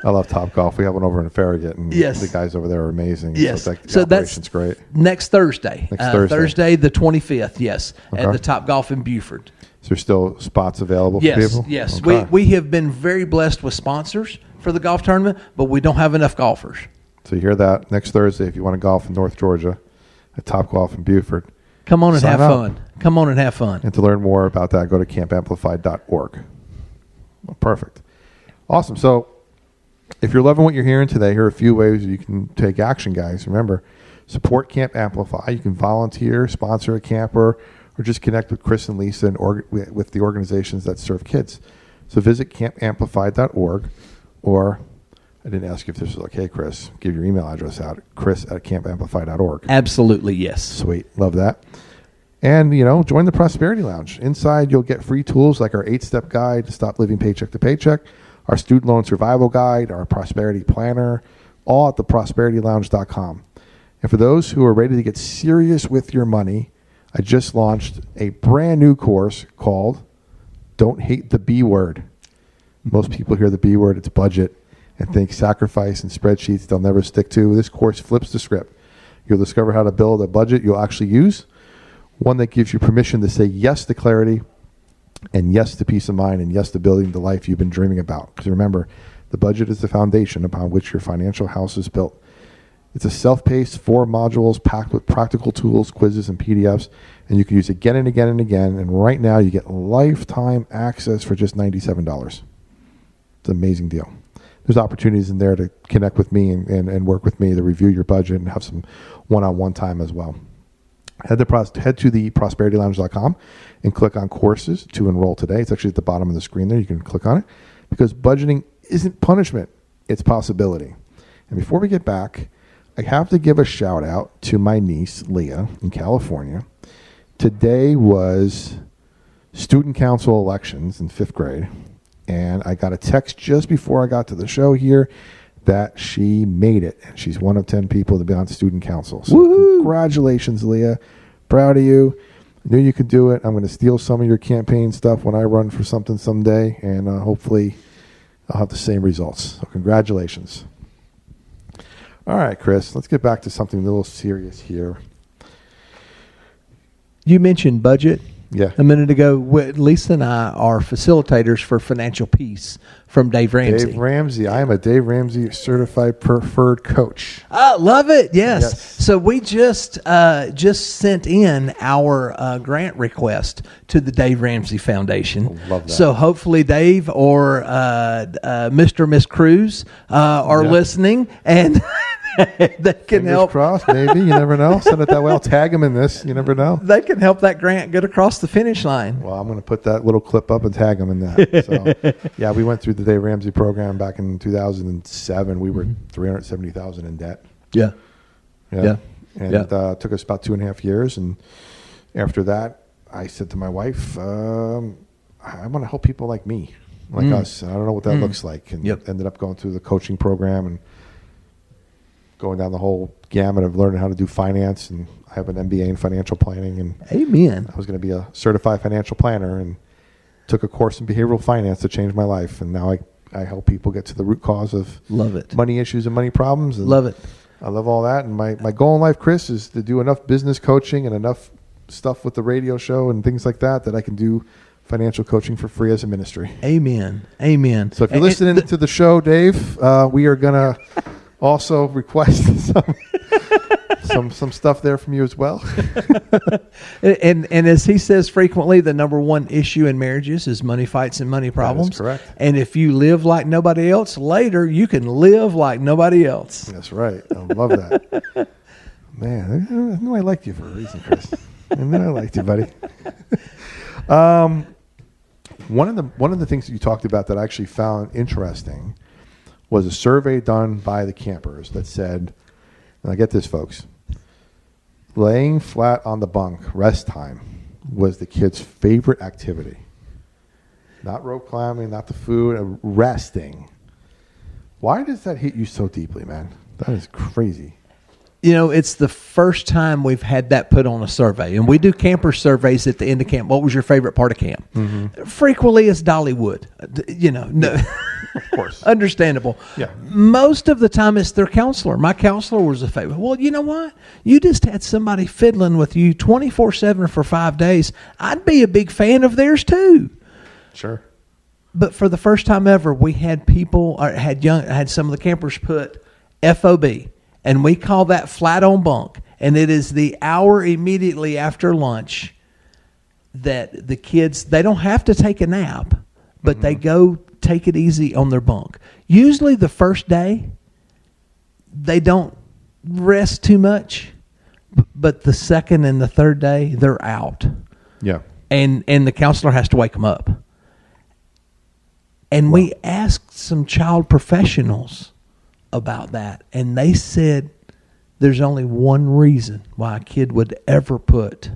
I love Top Golf. We have one over in Farragut, and yes. the guys over there are amazing. Yes. So that's great. Next Thursday. Thursday the 25th, yes, Okay. at the Top Golf in Buford. Is there still spots available for people? Yes. Okay. We have been very blessed with sponsors for the golf tournament, but we don't have enough golfers. So you hear that next Thursday if you want to golf in North Georgia at Top Golf in Buford. Come on and Sign have up. fun. Come on and have fun. And to learn more about that, go to campamplify.org. Well, perfect. Awesome. So if you're loving what you're hearing today, here are a few ways you can take action, guys. Remember, support Camp Amplify. You can volunteer, sponsor a camper, or just connect with Chris and Lisa and with the organizations that serve kids. So visit campamplify.org, or I didn't ask you if this was okay, Chris. Give your email address out, chris@campamplify.org. Absolutely, yes. Sweet. Love that. And, join the Prosperity Lounge. Inside, you'll get free tools like our 8-step guide to stop living paycheck to paycheck, our student loan survival guide, our prosperity planner, all at theprosperitylounge.com. And for those who are ready to get serious with your money, I just launched a brand new course called Don't Hate the B Word. Most people hear the B word, it's budget, and think sacrifice and spreadsheets they'll never stick to. This course flips the script. You'll discover how to build a budget you'll actually use, one that gives you permission to say yes to clarity, and yes to peace of mind, and yes to building the life you've been dreaming about. Because remember, the budget is the foundation upon which your financial house is built. It's a self-paced 4 modules packed with practical tools, quizzes, and PDFs, and you can use again and again and again. And right now, you get lifetime access for just $97. It's an amazing deal. There's opportunities in there to connect with me and work with me to review your budget and have some one-on-one time as well. Head to the prosperitylounge.com and click on courses to enroll today. It's actually at the bottom of the screen there. You can click on it because budgeting isn't punishment. It's possibility. And before we get back, I have to give a shout out to my niece, Leah, in California. Today was student council elections in 5th grade. And I got a text just before I got to the show here that she made it. And she's one of 10 people to be on student council. So congratulations, Leah. Proud of you. Knew you could do it. I'm going to steal some of your campaign stuff when I run for something someday. And hopefully I'll have the same results. So congratulations. All right, Chris, let's get back to something a little serious here. You mentioned budget. Yeah. A minute ago, Lisa and I are facilitators for Financial Peace from Dave Ramsey. Dave Ramsey. I am a Dave Ramsey certified preferred coach. I love it. Yes. So we just sent in our grant request to the Dave Ramsey Foundation. Love that. So hopefully Dave or Mr. or Miss Cruz are listening, and they can help. Crossed, maybe. You never know. Send it that way. I'll tag them in this. You never know. They can help that grant get across the finish line. Well, I'm going to put that little clip up and tag them in that. So, yeah, we went through the Dave Ramsey program back in 2007. We were $370,000 in debt. Yeah. And it took us about 2.5 years. And after that, I said to my wife, I want to help people like me, like us. And I don't know what that looks like. And ended up going through the coaching program and going down the whole gamut of learning how to do finance. And I have an MBA in financial planning. And amen. I was going to be a certified financial planner and took a course in behavioral finance to change my life. And now I help people get to the root cause of money issues and money problems. And love it. I love all that. And my goal in life, Chris, is to do enough business coaching and enough stuff with the radio show and things like that I can do financial coaching for free as a ministry. Amen. So if you're listening to the show, Dave, we are going to also request some stuff there from you as well. and as he says frequently, the number one issue in marriages is money fights and money problems. That's correct. And if you live like nobody else, later you can live like nobody else. That's right. I love that. Man, I knew I liked you for a reason, Chris. I knew I liked you, buddy. One of the things that you talked about that I actually found interesting was a survey done by the campers that said, and I get this, folks, laying flat on the bunk, rest time, was the kids' favorite activity. Not rope climbing, not the food, resting. Why does that hit you so deeply, man? That is crazy. You know, it's the first time we've had that put on a survey. And we do camper surveys at the end of camp. What was your favorite part of camp? Mm-hmm. Frequently, it's Dollywood. You know, no. Of course. Understandable. Yeah. Most of the time, it's their counselor. My counselor was a favorite. Well, you know what? You just had somebody fiddling with you 24/7 for 5 days. I'd be a big fan of theirs, too. Sure. But for the first time ever, we had people, or had some of the campers put FOB. And we call that flat on bunk. And it is the hour immediately after lunch that the kids, they don't have to take a nap, but they go take it easy on their bunk. Usually the first day, they don't rest too much, but the second and the third day, they're out. Yeah. And the counselor has to wake them up. And we asked some child professionals about that, and they said there's only one reason why a kid would ever put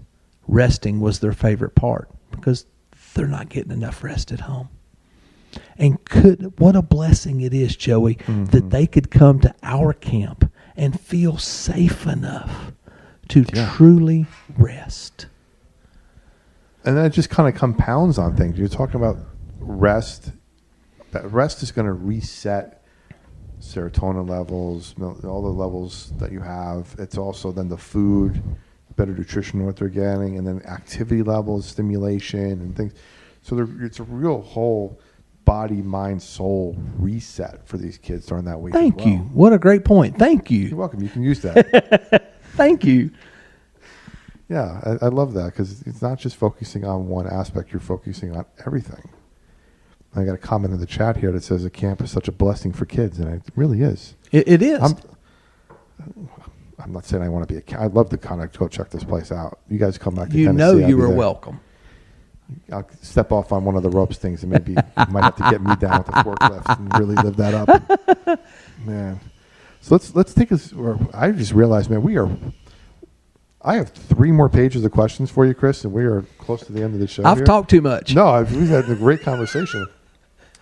resting was their favorite part, because they're not getting enough rest at home. And what a blessing it is, Joey, that they could come to our camp and feel safe enough to truly rest. And that just kind of compounds on things. You're talking about rest. That rest is going to reset serotonin levels, all the levels that you have. It's also then the food, better nutrition, what they're getting, and then activity levels, stimulation, and things. So it's a real whole body, mind, soul reset for these kids during that week. Thank you. What a great point. Thank you. You're welcome. You can use that. Thank you. Yeah, I love that, because it's not just focusing on one aspect. You're focusing on everything. I got a comment in the chat here that says a camp is such a blessing for kids, and it really is. It is. I'm not saying I want to be I'd love to kind of go check this place out. You guys come back to You Tennessee. know you are welcome. I'll step off on one of the ropes things, and maybe you might have to get me down with the forklift and really live that up. Man. So let's take I just realized, man, I have 3 more pages of questions for you, Chris, and we are close to the end of the show. I've talked too much. No, we've had a great conversation.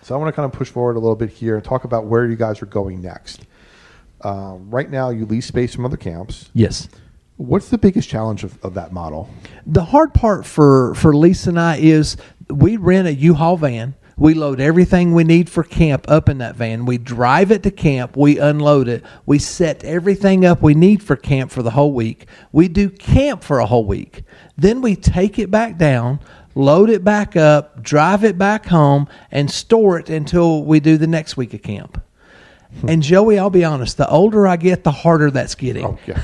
So I want to kind of push forward a little bit here and talk about where you guys are going next. Right now, you lease space from other camps. Yes. What's the biggest challenge of that model? The hard part for Lisa and I is we rent a U-Haul van. We load everything we need for camp up in that van. We drive it to camp. We unload it. We set everything up we need for camp for the whole week. We do camp for a whole week. Then we take it back down, load it back up, drive it back home, and store it until we do the next week of camp. And Joey, I'll be honest, the older I get, the harder that's getting. Okay.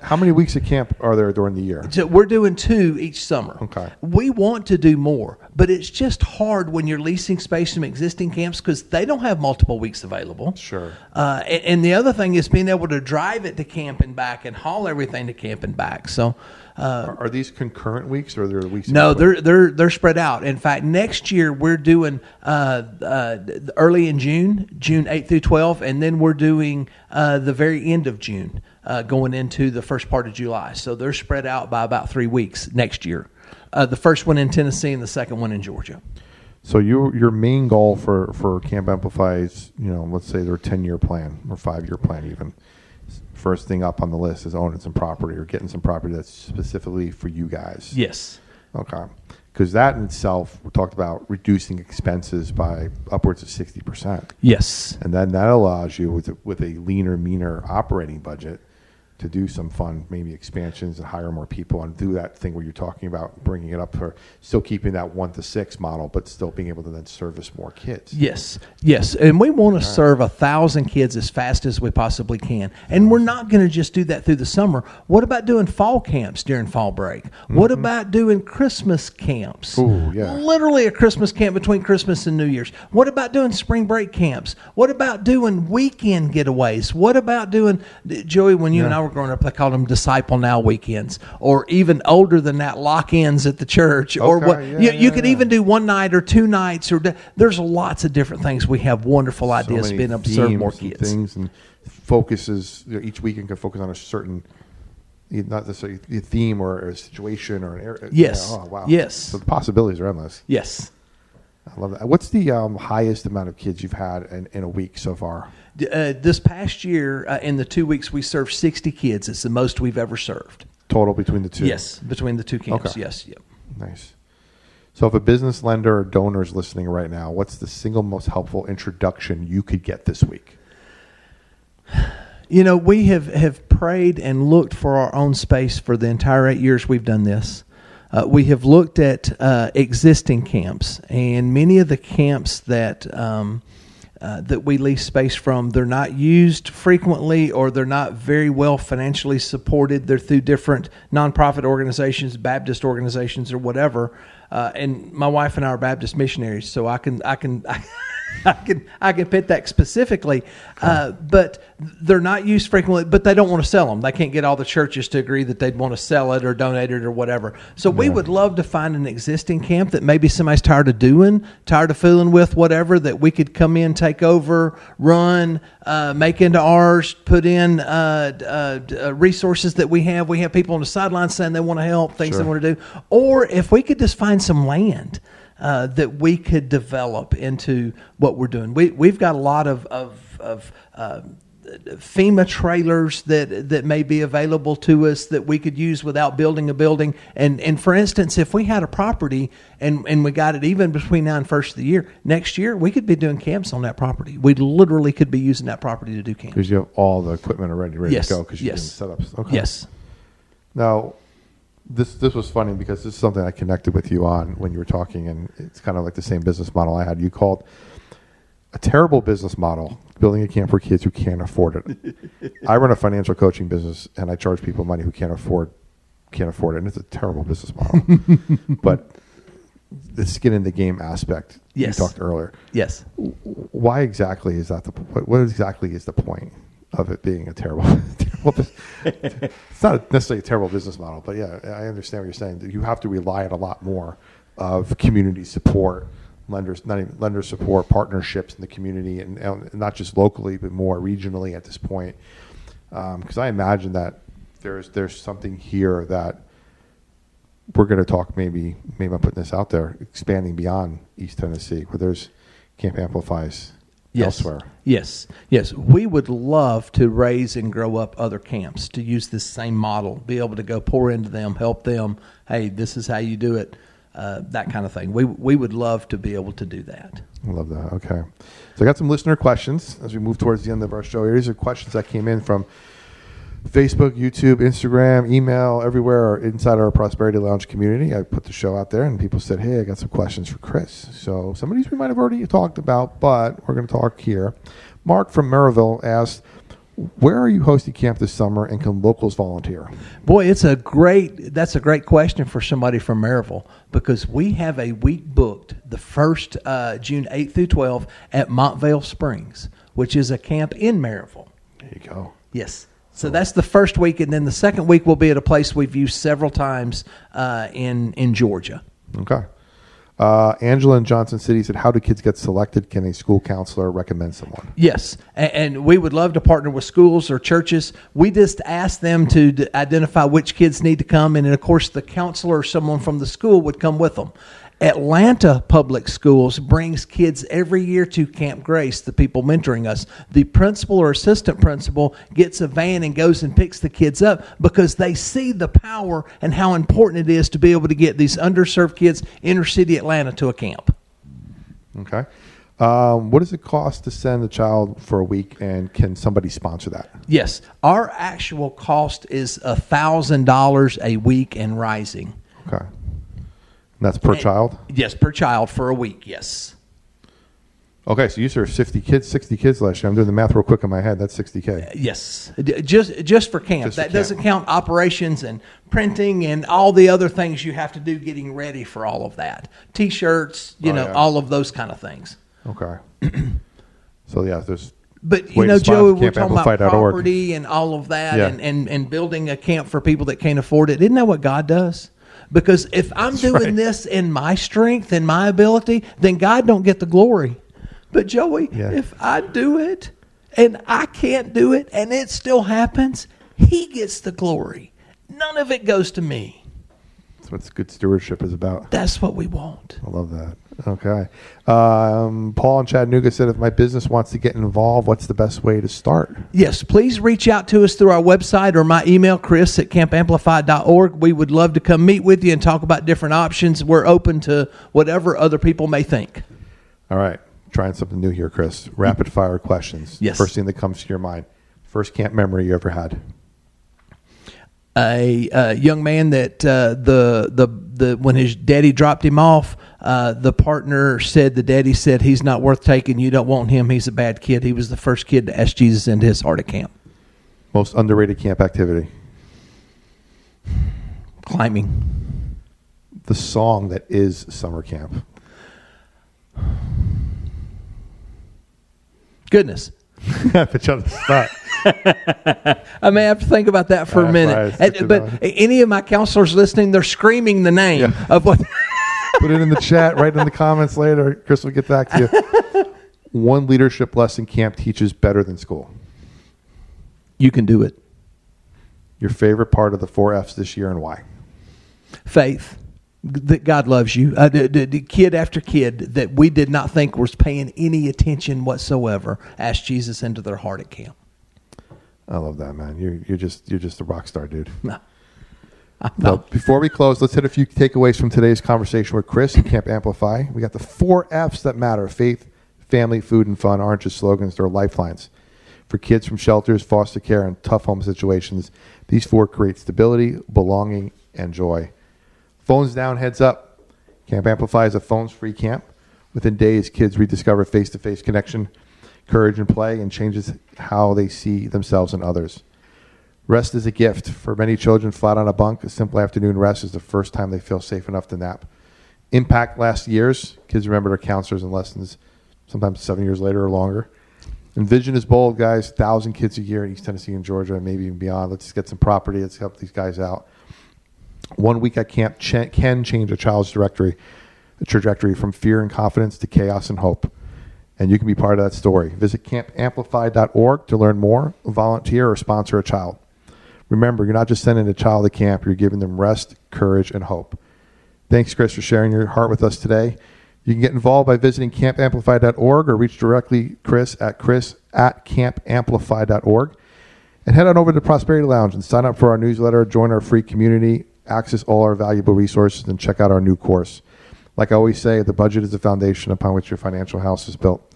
How many weeks of camp are there during the year? So we're doing 2 each summer. Okay. We want to do more, but it's just hard when you're leasing space from existing camps because they don't have multiple weeks available. Sure. And the other thing is being able to drive it to camp and back and haul everything to camp and back. So Are these concurrent weeks, or are there weeks? no, they're spread out. In fact, next year we're doing early in June 8th through 12th, and then we're doing the very end of June, going into the first part of July. So they're spread out by about 3 weeks next year. The first one in Tennessee and the second one in Georgia. So your main goal for Camp Amplify is, let's say their 10-year plan or 5-year plan even. First thing up on the list is owning some property or getting some property that's specifically for you guys. Yes. Okay. Because that in itself, we talked about reducing expenses by upwards of 60%. Yes. And then that allows you with a leaner, meaner operating budget to do some fun, maybe expansions and hire more people and do that thing where you're talking about bringing it up for still keeping that 1 to 6 model, but still being able to then service more kids. Yes. And we want to serve 1,000 kids as fast as we possibly can. And we're not going to just do that through the summer. What about doing fall camps during fall break? What about doing Christmas camps? Ooh, yeah. Literally a Christmas camp between Christmas and New Year's. What about doing spring break camps? What about doing weekend getaways? What about doing, Joey, when you and I were growing up, they called them Disciple Now weekends, or even older than that, lock-ins at the church, or what you could even do 1 night or 2 nights, or there's lots of different things. We have wonderful ideas being able to serve more kids. Things and focuses. Each weekend can focus on a certain, not necessarily a theme or a situation or an area. Yes. Oh wow. Yes. So the possibilities are endless. Yes. I love that. What's the highest amount of kids you've had in a week so far? This past year, in the 2 weeks, we served 60 kids. It's the most we've ever served. Total between the two? Yes, between the 2 camps, Okay. yes. Yep. Nice. So if a business lender or donor is listening right now, what's the single most helpful introduction you could get this week? We have prayed and looked for our own space for the entire 8 years we've done this. We have looked at existing camps, and many of the camps that we lease space from, they're not used frequently, or they're not very well financially supported. They're through different nonprofit organizations, Baptist organizations, or whatever. And my wife and I are Baptist missionaries, so I can pit that specifically, but they're not used frequently, but they don't want to sell them. They can't get all the churches to agree that they'd want to sell it or donate it or whatever. So we would love to find an existing camp that maybe somebody's tired of doing, tired of fooling with, whatever, that we could come in, take over, run, make into ours, put in resources that we have. We have people on the sidelines saying they want to help, things they want to do. Or if we could just find some land that we could develop into what we're doing. We've got a lot of FEMA trailers that may be available to us that we could use without building a building. And for instance, if we had a property and we got it even between now and first of the year, next year we could be doing camps on that property. We literally could be using that property to do camps. Because you have all the equipment already ready Yes. to go because you're Yes. doing setups. Okay. Yes. Now, this was funny because this is something I connected with you on when you were talking, and it's kind of like the same business model I had. You called a terrible business model building a camp for kids who can't afford it. I run a financial coaching business, and I charge people money who can't afford it, and it's a terrible business model. But the skin in the game aspect Yes. you talked earlier. Yes. Why exactly is that what exactly is the point of it being a terrible it's not necessarily a terrible business model, but yeah, I understand what you're saying, that you have to rely on a lot more of community support, lender support, partnerships in the community, and not just locally, but more regionally at this point. Because I imagine that there's something here that we're going to talk, maybe I'm putting this out there, expanding beyond East Tennessee, where there's Camp Amplify's Yes. elsewhere. Yes. We would love to raise and grow up other camps to use this same model, be able to go pour into them, help them. Hey, this is how you do it. That kind of thing. We would love to be able to do that. I love that. Okay. So I got some listener questions as we move towards the end of our show. These are questions that came in from Facebook, YouTube, Instagram, email, everywhere inside our Prosperity Lounge community. I put the show out there and people said, hey, I got some questions for Chris. So some of these we might have already talked about, but we're going to talk here. Mark from Maryville asked, where are you hosting camp this summer, and can locals volunteer? Boy, that's a great question for somebody from Maryville, because we have a week booked the first June 8th through 12th at Montvale Springs, which is a camp in Maryville. There you go. Yes. So that's the first week, and then the second week will be at a place we've used several times in Georgia. Okay. Angela in Johnson City said, how do kids get selected? Can a school counselor recommend someone? Yes, and we would love to partner with schools or churches. We just ask them to identify which kids need to come, and then, of course, the counselor or someone from the school would come with them. Atlanta Public Schools brings kids every year to Camp Grace, the people mentoring us. The principal or assistant principal gets a van and goes and picks the kids up because they see the power and how important it is to be able to get these underserved kids inner city Atlanta to a camp. Okay. What does it cost to send a child for a week, and can somebody sponsor that? Yes. Our actual cost is $1,000 a week and rising. Okay. And that's per child? Yes, per child for a week, yes. Okay, so you served 60 kids last year. I'm doing the math real quick in my head. That's $60K. Yes, just for camp. That doesn't count operations and printing and all the other things you have to do getting ready for all of that. T-shirts, all of those kind of things. Okay. So, yeah, there's... But, Joey, we're talking about property and all of that, and building a camp for people that can't afford it. Isn't that what God does? Because if I'm doing this in my strength and my ability, then God don't get the glory. But Joey, if I do it and I can't do it and it still happens, He gets the glory. None of it goes to me. That's what good stewardship is about. That's what we want. I love that. Okay. Paul in Chattanooga said, if my business wants to get involved, what's the best way to start? Yes, please reach out to us through our website or my email, chris@campamplify.org. We would love to come meet with you and talk about different options. We're open to whatever other people may think. All right. Trying something new here, Chris. Rapid fire questions. Yes. First thing that comes to your mind. First camp memory you ever had? A young man that when his daddy dropped him off, the partner said, the daddy said, he's not worth taking. You don't want him. He's a bad kid. He was the first kid to ask Jesus into his heart at camp. Most underrated camp activity? Climbing. The song that is summer camp? Goodness. Put you on the spot. I may have to think about that for a minute. But any of my counselors listening, they're screaming the name of what. Put it in the chat, write it in the comments later. Chris will get back to you. One leadership lesson camp teaches better than school? You can do it. Your favorite part of the 4 F's this year and why? Faith. That God loves you. The kid after kid that we did not think was paying any attention whatsoever asked Jesus into their heart at camp. I love that, man. You're just a rock star, dude. No. So before we close, let's hit a few takeaways from today's conversation with Chris at Camp Amplify. We got the 4 F's that matter: faith, family, food, and fun aren't just slogans, they're lifelines. For kids from shelters, foster care, and tough home situations, these 4 create stability, belonging, and joy. Phones down, heads up. Camp Amplify is a phones-free camp. Within days, kids rediscover face-to-face connection, courage, and play, and changes how they see themselves and others. Rest is a gift. For many children, flat on a bunk, a simple afternoon rest is the first time they feel safe enough to nap. Impact lasts years. Kids remember their counselors and lessons sometimes 7 years later or longer. And vision is bold, guys. 1,000 kids a year in East Tennessee and Georgia, and maybe even beyond. Let's get some property. Let's help these guys out. 1 week at camp can change a child's trajectory from fear and confidence to chaos and hope. And you can be part of that story. Visit campamplify.org to learn more, volunteer, or sponsor a child. Remember, you're not just sending a child to camp. You're giving them rest, courage, and hope. Thanks, Chris, for sharing your heart with us today. You can get involved by visiting campamplify.org or reach directly Chris at campamplify.org. And head on over to Prosperity Lounge and sign up for our newsletter, join our free community, access all our valuable resources, and check out our new course. Like I always say, the budget is the foundation upon which your financial house is built.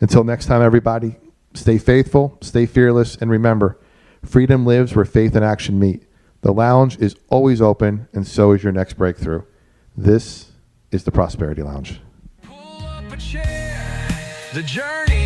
Until next time, everybody, stay faithful, stay fearless, and remember, freedom lives where faith and action meet. The lounge is always open, and so is your next breakthrough. This is the Prosperity Lounge. Pull up a chair. The journey